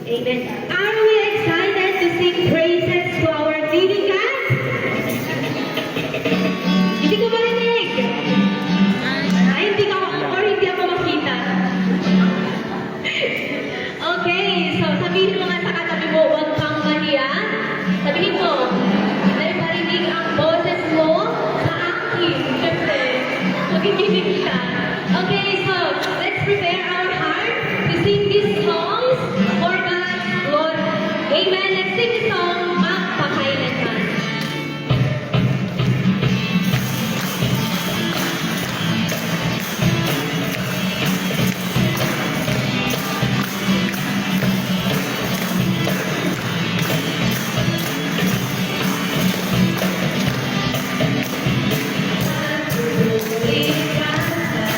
Amen. Are we excited to sing praises to our living God? Hindi ko marinig. Ay, hindi ako makita. Okay, so sabihin mo nga sa katabi mo, huwag kang mahiya. Sabihin mo, dahil marinig ang boses mo sa akin. Siyempre, magiginig ka. Okay, so let's prepare our heart to sing these songs for God's glory. Amen. Let's sing the song, Magpakailanman. Patuloy ka sa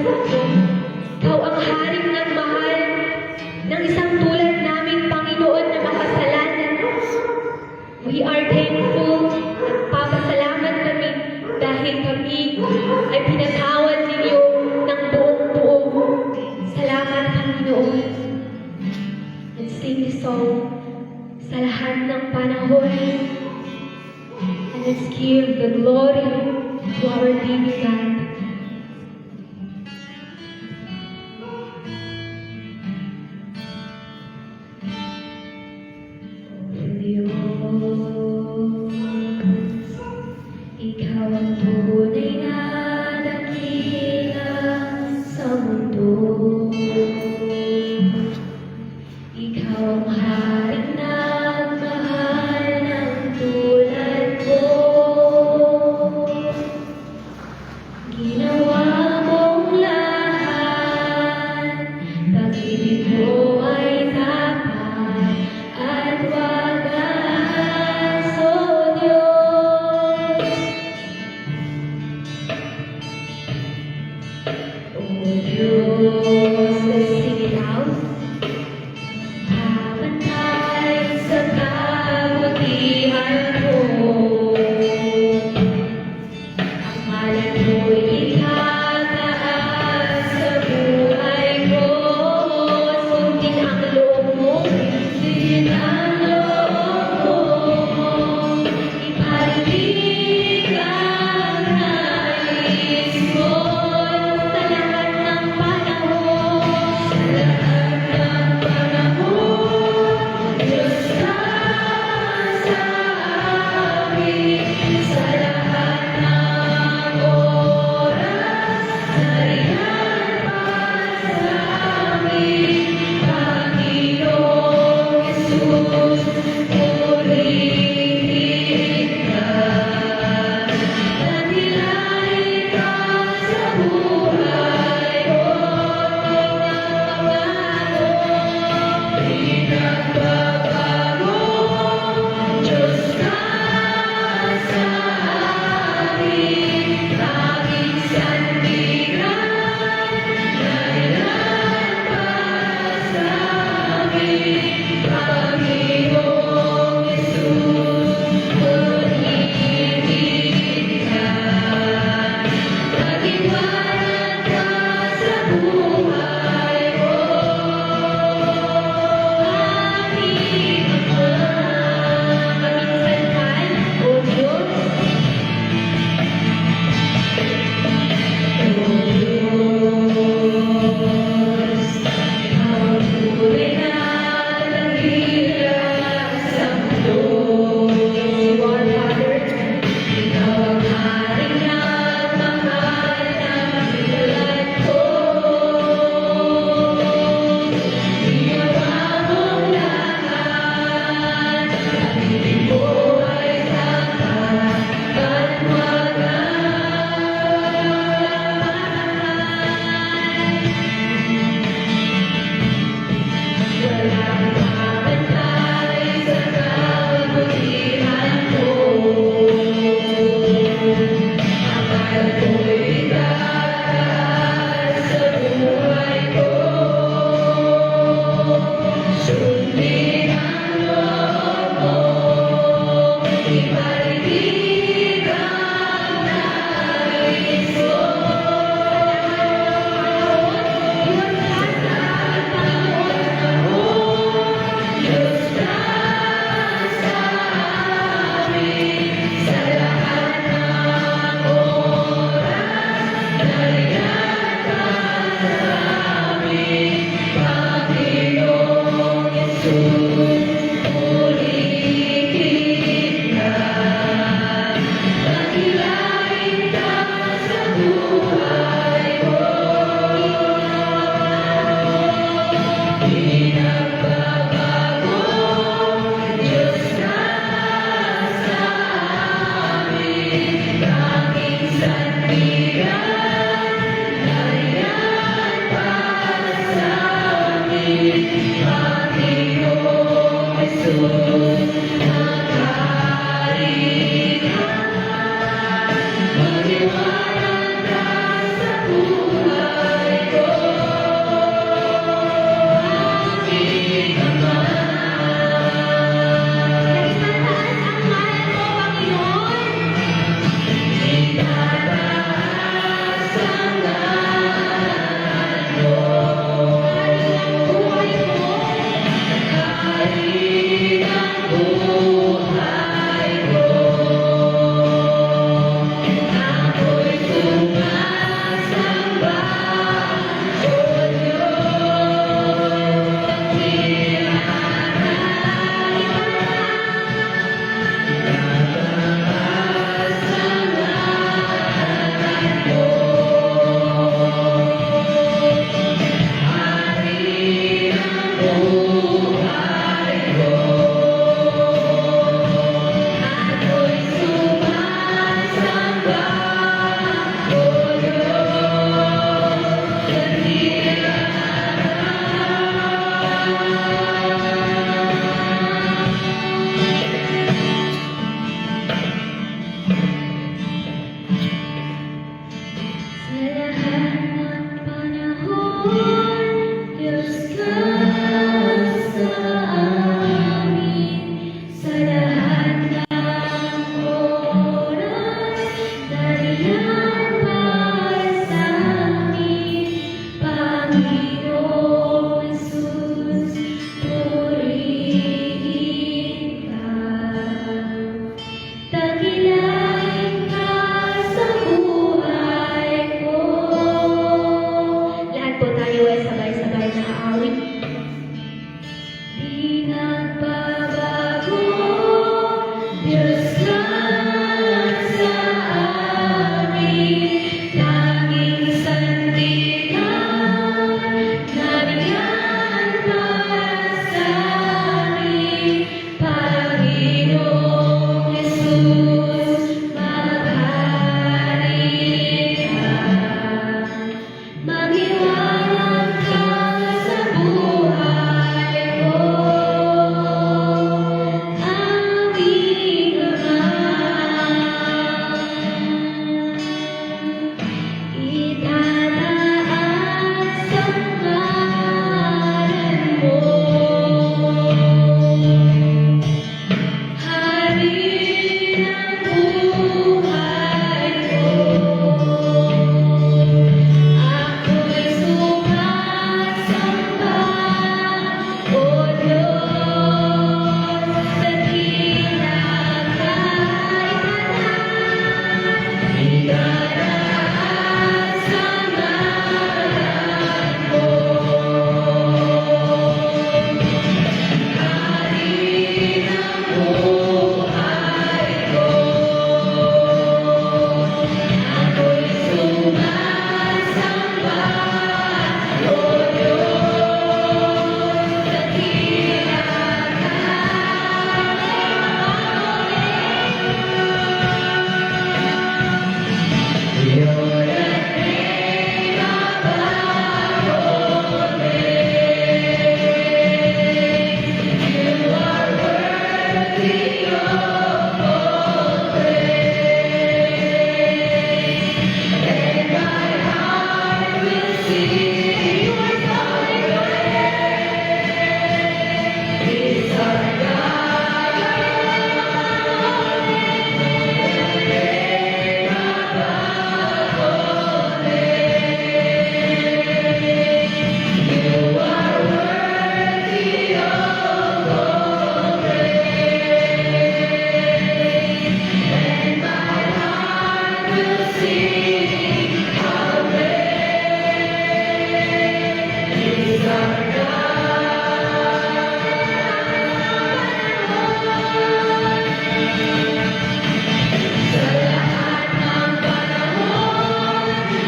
Ikaw ang haring ng mahal ng isang tulad namin, Panginoon, na makasalanan. We are thankful. Nagpapasalamat kami dahil kami ay pinatawad ninyo ng buong buo. Salamat, Panginoon. Let's sing this song sa lahat ng panahon. And let's give the glory to our living God. Diyos, Ikaw ang tunay na dakila sa mundo. Ikaw ang haring nagmahal ng tulad ko. Ginawa mong lahat, pag-ibig mo ay tapat at wagas, O Diyos. O Diyos, let's sing it out. Pabantay sa kabutihan mo, ang ngalan mo'y ikaw.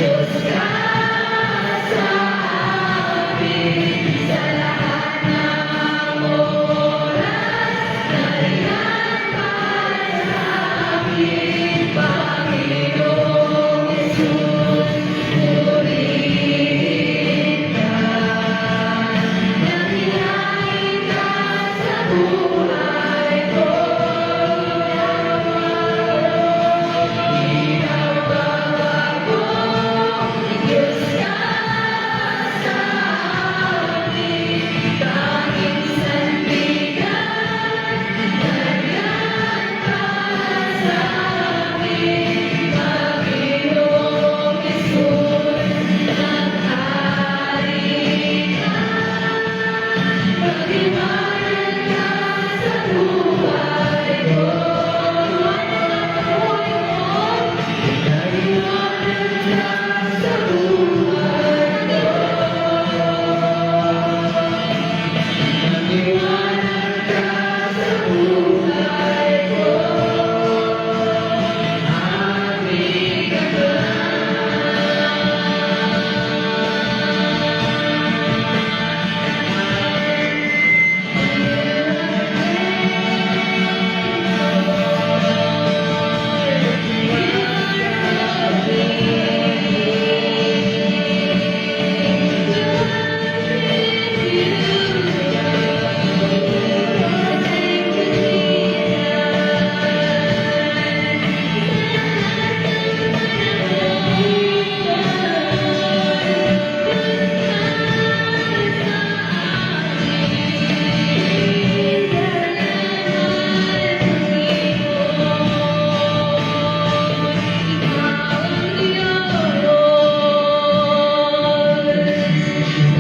Diyos ka sa amin, sa lahat ng oras, nariyan ka sa amin, Panginoong Yesus, purihin ka. Nangyayari ka sa buhay ko. Pinababago, Diyos ka sa amin, tanging sandigan. Nandiyan ka sa amin, Panginoong Yesus, naghari ka. Pag-iwanan ka sa buhay ko. Pag-iwanan ka sa buhay ko. Pag-iwanan ka sa buhay ko. Pag-iwanan ka sa buhay ko.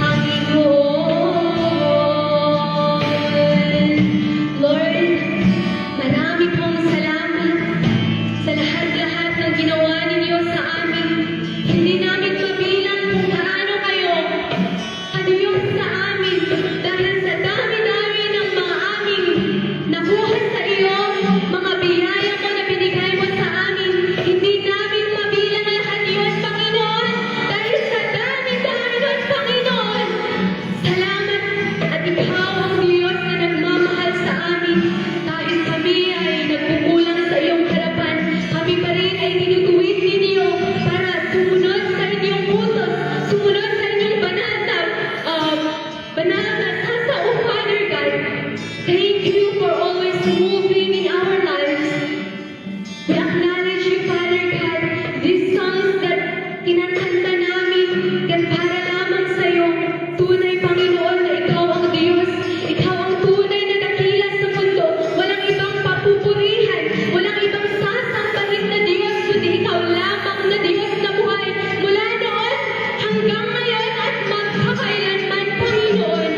Aming Lord, marami pong salamat sa lahat-lahat ng ginawa ninyo sa amin. Hindi namin mabilang kung gaano kayo kaduyok sa amin dahil sa dami-dami ng mga aming nakuha sa iyo, mga biyaya mo na binigay mo sa amin. Hindi namin mabilang lahat yun, Panginoon, dahil sa dami-dami nun, Panginoon. Salamat at ikaw ang Diyos na nagmamahal sa amin. Kahit kami ay nagkukulang sa iyong harapan, kami pa rin ay tinutuwid ninyo para sumunod sa inyong utos, sumunod sa inyong banal na tasa, O Father God. Thank you for always moving in our lives. We acknowledge you, Father God, these songs that kinakanta namin, yan para lamang sa iyo. Tunay, Panginoon, na ikaw ang Diyos. Ikaw ang tunay na dakila sa mundo. Walang ibang papupurihan, walang ibang sasambahin na Diyos, kundi ikaw lamang na Diyos na buhay. Mula noon hanggang ngayon at magpakailanman, Panginoon.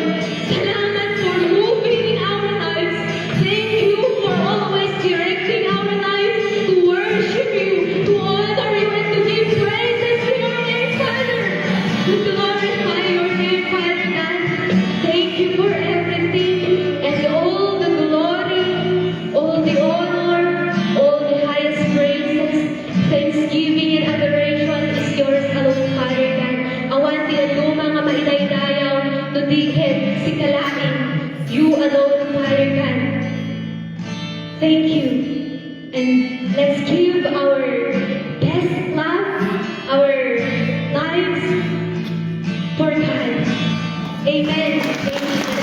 Salamat for moving in our lives. Thank you for always directing our lives to worship you, to honor you, and to give praises to your name, Father. To glorify your name, Father God. Thank you for everything, and all the glory, all the honor, all the highest praises, thanksgiving and adoration is yours alone, Father God. Awan tinatuma nga maidaydayaw, nudikin, sikalain, you alone, Father God. Thank you. And let's give our best love, our lives for God. Amen. Amen.